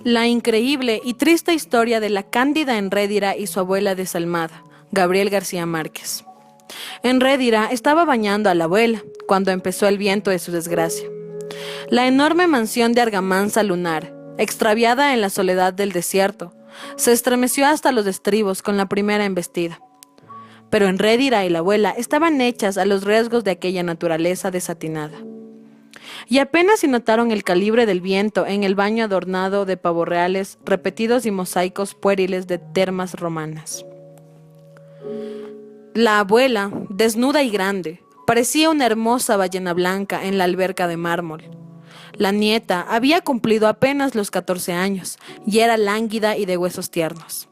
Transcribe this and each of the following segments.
La increíble y triste historia de la cándida Enrédira y su abuela desalmada, Gabriel García Márquez. Enrédira estaba bañando a la abuela cuando empezó el viento de su desgracia. La enorme mansión de argamasa lunar, extraviada en la soledad del desierto, se estremeció hasta los estribos con la primera embestida. Pero Enrédira y la abuela estaban hechas a los riesgos de aquella naturaleza desatinada. Y apenas si notaron el calibre del viento en el baño adornado de pavorreales repetidos y mosaicos pueriles de termas romanas. La abuela, desnuda y grande, parecía una hermosa ballena blanca en la alberca de mármol. La nieta había cumplido apenas los 14 años y era lánguida y de huesos tiernos.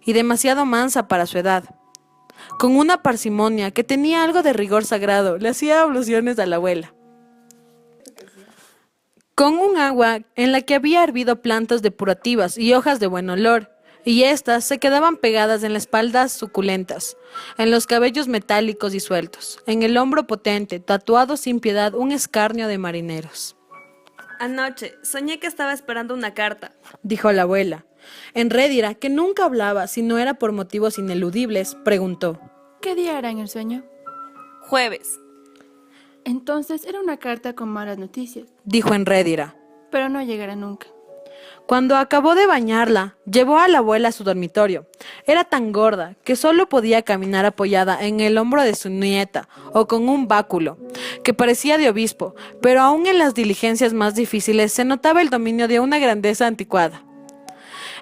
Y demasiado mansa para su edad. Con una parsimonia que tenía algo de rigor sagrado, le hacía abluciones a la abuela. Con un agua en la que había hervido plantas depurativas y hojas de buen olor, y éstas se quedaban pegadas en las espaldas suculentas, en los cabellos metálicos y sueltos, en el hombro potente, tatuado sin piedad un escarnio de marineros. Anoche soñé que estaba esperando una carta, Dijo la abuela. Enrédira, que nunca hablaba si no era por motivos ineludibles, preguntó. ¿Qué día era en el sueño? jueves. Entonces era una carta con malas noticias, Dijo Enrédira. pero no llegará nunca. Cuando acabó de bañarla, llevó a la abuela a su dormitorio. Era tan gorda que solo podía caminar apoyada en el hombro de su nieta o con un báculo, que parecía de obispo, pero aún en las diligencias más difíciles se notaba el dominio de una grandeza anticuada.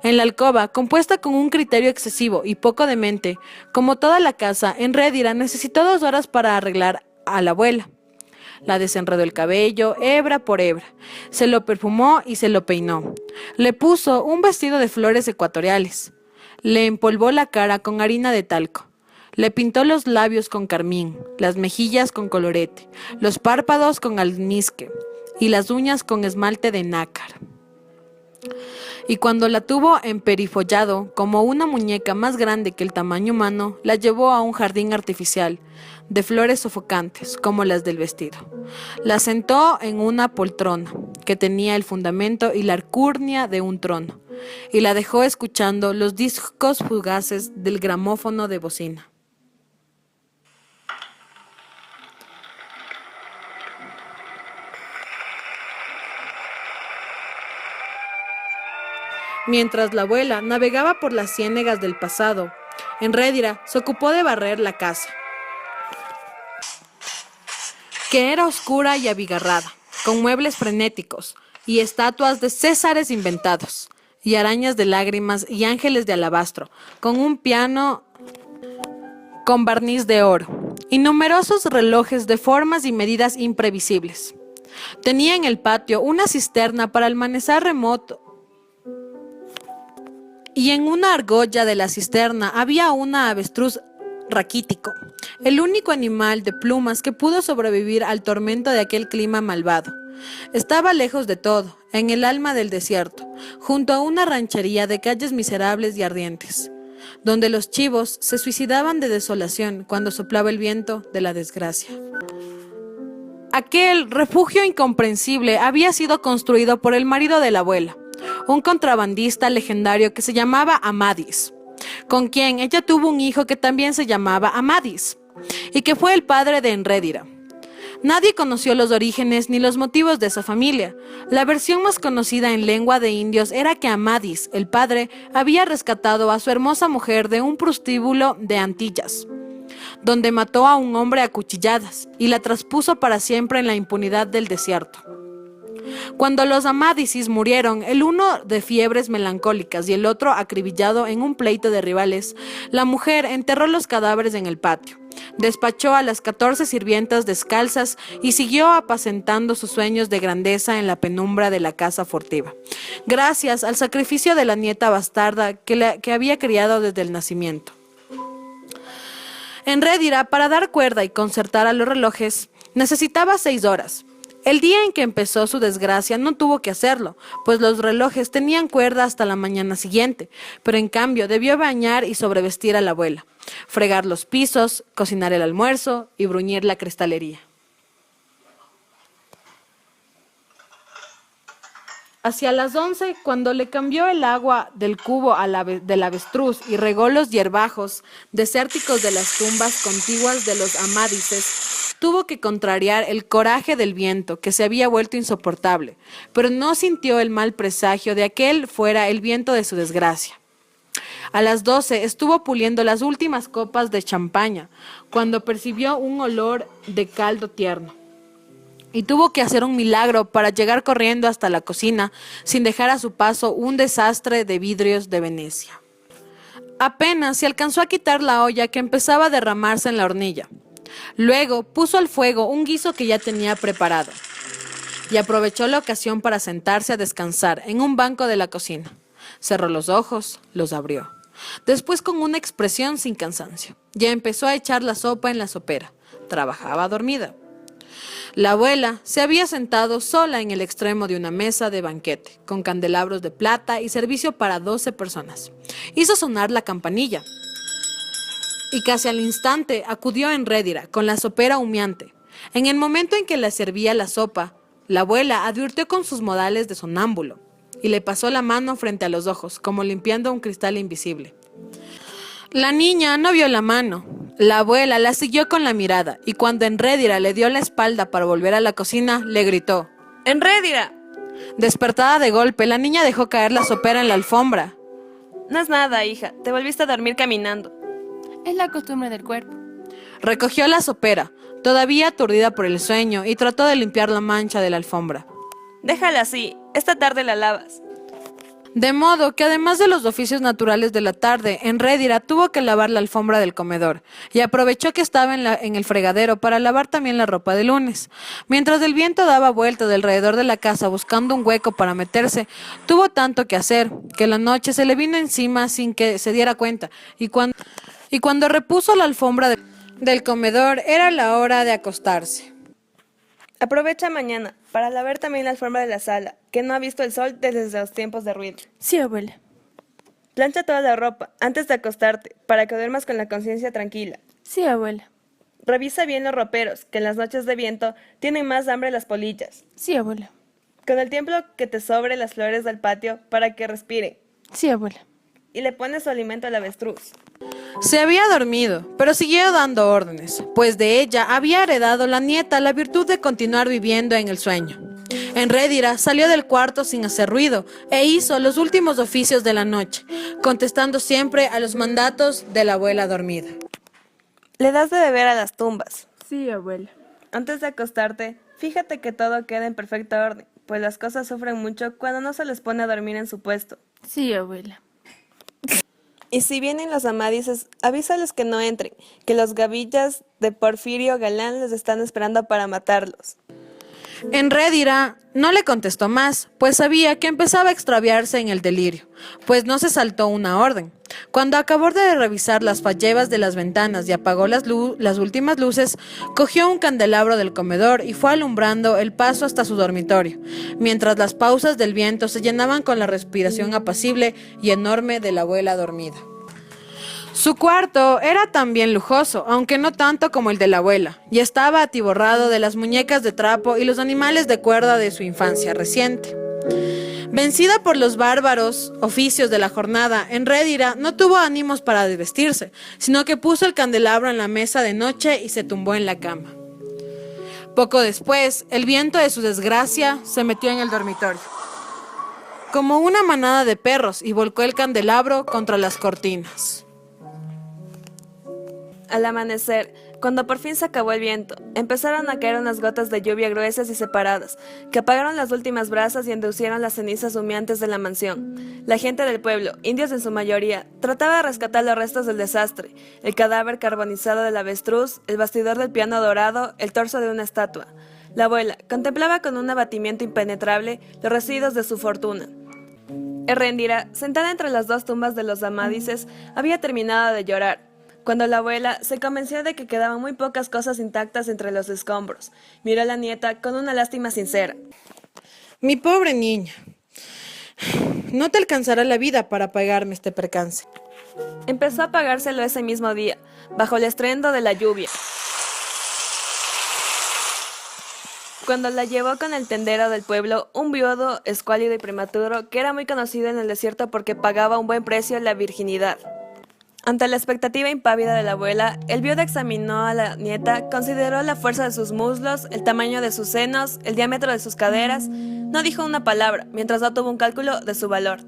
En la alcoba, compuesta con un criterio excesivo y poco demente, como toda la casa, Enrédira necesitó 2 horas para arreglar a la abuela. La desenredó el cabello, hebra por hebra. Se lo perfumó y se lo peinó. Le puso un vestido de flores ecuatoriales. Le empolvó la cara con harina de talco. Le pintó los labios con carmín, las mejillas con colorete, los párpados con almizcle y las uñas con esmalte de nácar. Y cuando la tuvo emperifollado, como una muñeca más grande que el tamaño humano, la llevó a un jardín artificial, de flores sofocantes, como las del vestido. La sentó en una poltrona, que tenía el fundamento y la alcurnia de un trono, y la dejó escuchando los discos fugaces del gramófono de bocina. Mientras la abuela navegaba por las ciénegas del pasado, Enrédira se ocupó de barrer la casa, que era oscura y abigarrada, con muebles frenéticos y estatuas de césares inventados, y arañas de lágrimas y ángeles de alabastro, con un piano con barniz de oro, y numerosos relojes de formas y medidas imprevisibles. Tenía en el patio una cisterna para el manejar remoto, y en una argolla de la cisterna había una avestruz raquítico, el único animal de plumas que pudo sobrevivir al tormento de aquel clima malvado. Estaba lejos de todo, en el alma del desierto, junto a una ranchería de calles miserables y ardientes, donde los chivos se suicidaban de desolación cuando soplaba el viento de la desgracia. Aquel refugio incomprensible había sido construido por el marido de la abuela, un contrabandista legendario que se llamaba Amadis, con quien ella tuvo un hijo que también se llamaba Amadis, y que fue el padre de Enrédira. Nadie conoció los orígenes ni los motivos de esa familia. La versión más conocida en lengua de indios era que Amadis, el padre, había rescatado a su hermosa mujer de un prostíbulo de Antillas, donde mató a un hombre a cuchilladas y la traspuso para siempre en la impunidad del desierto. Cuando los Amadisis murieron, el uno de fiebres melancólicas y el otro acribillado en un pleito de rivales, la mujer enterró los cadáveres en el patio, despachó a las 14 sirvientas descalzas y siguió apacentando sus sueños de grandeza en la penumbra de la casa furtiva, gracias al sacrificio de la nieta bastarda que había criado desde el nacimiento. Enrédira, para dar cuerda y concertar a los relojes, necesitaba 6 horas. El día en que empezó su desgracia no tuvo que hacerlo, pues los relojes tenían cuerda hasta la mañana siguiente, pero en cambio debió bañar y sobrevestir a la abuela, fregar los pisos, cocinar el almuerzo y bruñir la cristalería. Hacia las 11, cuando le cambió el agua del cubo del avestruz y regó los hierbajos desérticos de las tumbas contiguas de los Amádices, tuvo que contrariar el coraje del viento, que se había vuelto insoportable, pero no sintió el mal presagio de aquel fuera el viento de su desgracia. A las 12 estuvo puliendo las últimas copas de champaña, cuando percibió un olor de caldo tierno. Y tuvo que hacer un milagro para llegar corriendo hasta la cocina sin dejar a su paso un desastre de vidrios de Venecia. Apenas se alcanzó a quitar la olla que empezaba a derramarse en la hornilla. Luego puso al fuego un guiso que ya tenía preparado y aprovechó la ocasión para sentarse a descansar en un banco de la cocina. Cerró los ojos, los abrió. Después, con una expresión sin cansancio, ya empezó a echar la sopa en la sopera. Trabajaba dormida. La abuela se había sentado sola en el extremo de una mesa de banquete, con candelabros de plata y servicio para 12 personas. Hizo sonar la campanilla y casi al instante acudió Enrédira con la sopera humeante. En el momento en que le servía la sopa, la abuela advirtió con sus modales de sonámbulo y le pasó la mano frente a los ojos, como limpiando un cristal invisible. La niña no vio la mano. La abuela la siguió con la mirada y cuando Enrédira le dio la espalda para volver a la cocina, le gritó: ¡Enrédira! Despertada de golpe, la niña dejó caer la sopera en la alfombra. No es nada, hija. Te volviste a dormir caminando. Es la costumbre del cuerpo. Recogió la sopera, todavía aturdida por el sueño, y trató de limpiar la mancha de la alfombra. Déjala así. Esta tarde la lavas. De modo que además de los oficios naturales de la tarde, Enrédira tuvo que lavar la alfombra del comedor y aprovechó que estaba en el fregadero para lavar también la ropa de lunes. Mientras el viento daba vueltas alrededor de la casa buscando un hueco para meterse, tuvo tanto que hacer que la noche se le vino encima sin que se diera cuenta y cuando repuso la alfombra del comedor era la hora de acostarse. Aprovecha mañana para lavar también la alfombra de la sala, que no ha visto el sol desde los tiempos de ruido. Sí, abuela. Plancha toda la ropa antes de acostarte, para que duermas con la conciencia tranquila. Sí, abuela. Revisa bien los roperos, que en las noches de viento tienen más hambre las polillas. Sí, abuela. Con el tiempo que te sobre las flores del patio para que respiren. Sí, abuela. Y le pones su alimento al avestruz. Se había dormido, pero siguió dando órdenes, pues de ella había heredado la nieta la virtud de continuar viviendo en el sueño. Enrédira salió del cuarto sin hacer ruido e hizo los últimos oficios de la noche, contestando siempre a los mandatos de la abuela dormida. Le das de beber a las tumbas. Sí, abuela. Antes de acostarte, fíjate que todo quede en perfecta orden, pues las cosas sufren mucho cuando no se les pone a dormir en su puesto. Sí, abuela. Y si vienen los Amádices, avísales que no entren, que los gavillas de Porfirio Galán les están esperando para matarlos. Enrédira no le contestó más, pues sabía que empezaba a extraviarse en el delirio, pues no se saltó una orden. Cuando acabó de revisar las fallebas de las ventanas y apagó las últimas luces, cogió un candelabro del comedor y fue alumbrando el paso hasta su dormitorio, mientras las pausas del viento se llenaban con la respiración apacible y enorme de la abuela dormida. Su cuarto era también lujoso, aunque no tanto como el de la abuela, y estaba atiborrado de las muñecas de trapo y los animales de cuerda de su infancia reciente. Vencida por los bárbaros oficios de la jornada, Enrédira no tuvo ánimos para desvestirse, sino que puso el candelabro en la mesa de noche y se tumbó en la cama. Poco después, el viento de su desgracia se metió en el dormitorio, como una manada de perros, y volcó el candelabro contra las cortinas. Al amanecer, cuando por fin se acabó el viento, empezaron a caer unas gotas de lluvia gruesas y separadas, que apagaron las últimas brasas y endurecieron las cenizas humeantes de la mansión. La gente del pueblo, indios en su mayoría, trataba de rescatar los restos del desastre, el cadáver carbonizado del avestruz, el bastidor del piano dorado, el torso de una estatua. La abuela contemplaba con un abatimiento impenetrable los residuos de su fortuna. Erréndira, sentada entre las dos tumbas de los Amádices, había terminado de llorar, cuando la abuela se convenció de que quedaban muy pocas cosas intactas entre los escombros. Miró a la nieta con una lástima sincera. Mi pobre niña, no te alcanzará la vida para pagarme este percance. Empezó a pagárselo ese mismo día, bajo el estruendo de la lluvia. Cuando la llevó con el tendero del pueblo, un viudo escuálido y prematuro, que era muy conocido en el desierto porque pagaba un buen precio la virginidad. Ante la expectativa impávida de la abuela, el viudo examinó a la nieta, consideró la fuerza de sus muslos, el tamaño de sus senos, el diámetro de sus caderas. No dijo una palabra, mientras no tuvo un cálculo de su valor.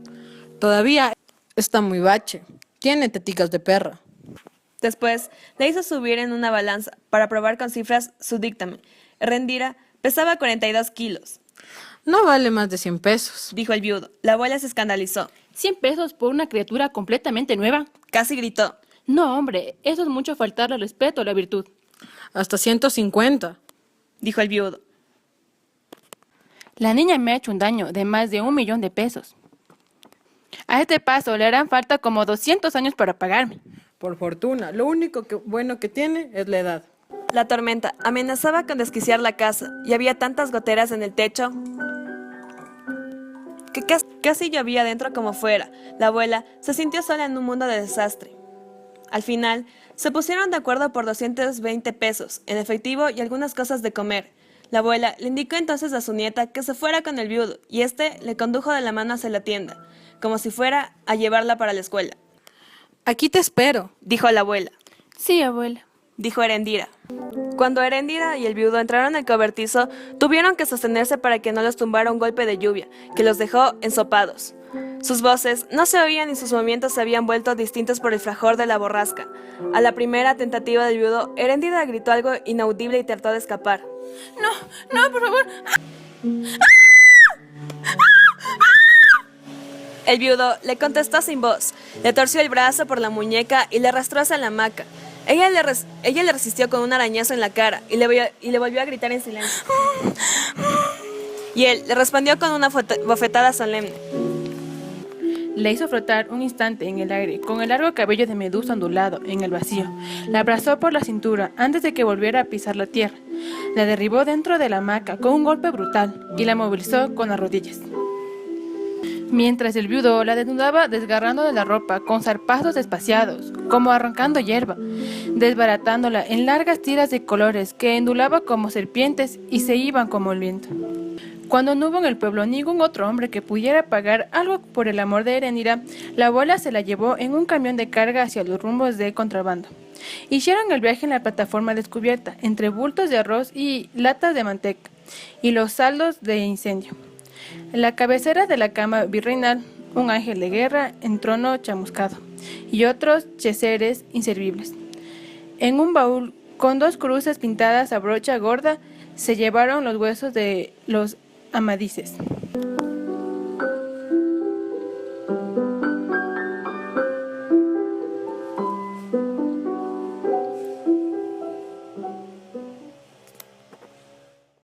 Todavía está muy bache. Tiene teticas de perra. Después, le hizo subir en una balanza para probar con cifras su dictamen. Rendira pesaba 42 kilos, No vale más de 100 pesos. dijo el viudo. La abuela se escandalizó. 100 pesos por una criatura completamente nueva. Casi gritó. No, hombre, eso es mucho faltarle respeto a la virtud. Hasta 150. Dijo el viudo. La niña me ha hecho un daño de más de 1 millón de pesos. A este paso le harán falta como 200 años para pagarme. Por fortuna, lo único bueno que tiene es la edad. La tormenta amenazaba con desquiciar la casa y había tantas goteras en el techo que casi llovía dentro como fuera. La abuela se sintió sola en un mundo de desastre. Al final, se pusieron de acuerdo por 220 pesos en efectivo y algunas cosas de comer. La abuela le indicó entonces a su nieta que se fuera con el viudo y este le condujo de la mano hacia la tienda, como si fuera a llevarla para la escuela. Aquí te espero. Dijo la abuela. Sí, abuela. Dijo Erendira. Cuando Erendira y el viudo entraron al cobertizo, tuvieron que sostenerse para que no los tumbara un golpe de lluvia, que los dejó ensopados. Sus voces no se oían y sus movimientos se habían vuelto distintos por el fragor de la borrasca. A la primera tentativa del viudo, Erendira gritó algo inaudible y trató de escapar. No, por favor. El viudo le contestó sin voz, le torció el brazo por la muñeca y le arrastró hacia la hamaca. Ella le resistió con un arañazo en la cara y le volvió a gritar en silencio. Y él le respondió con una bofetada solemne. Le hizo flotar un instante en el aire, con el largo cabello de medusa ondulado en el vacío. La abrazó por la cintura antes de que volviera a pisar la tierra. La derribó dentro de la hamaca con un golpe brutal y la movilizó con las rodillas. Mientras el viudo la desnudaba desgarrando de la ropa con zarpazos espaciados, como arrancando hierba, desbaratándola en largas tiras de colores que endulaba como serpientes y se iban como el viento. Cuando no hubo en el pueblo ningún otro hombre que pudiera pagar algo por el amor de Erendira, la abuela se la llevó en un camión de carga hacia los rumbos de contrabando. Hicieron el viaje en la plataforma descubierta, entre bultos de arroz y latas de manteca, y los saldos de incendio. En la cabecera de la cama virreinal, un ángel de guerra en trono chamuscado, y otros cheseres inservibles. En un baúl, con 2 cruces pintadas a brocha gorda, se llevaron los huesos de los amadises.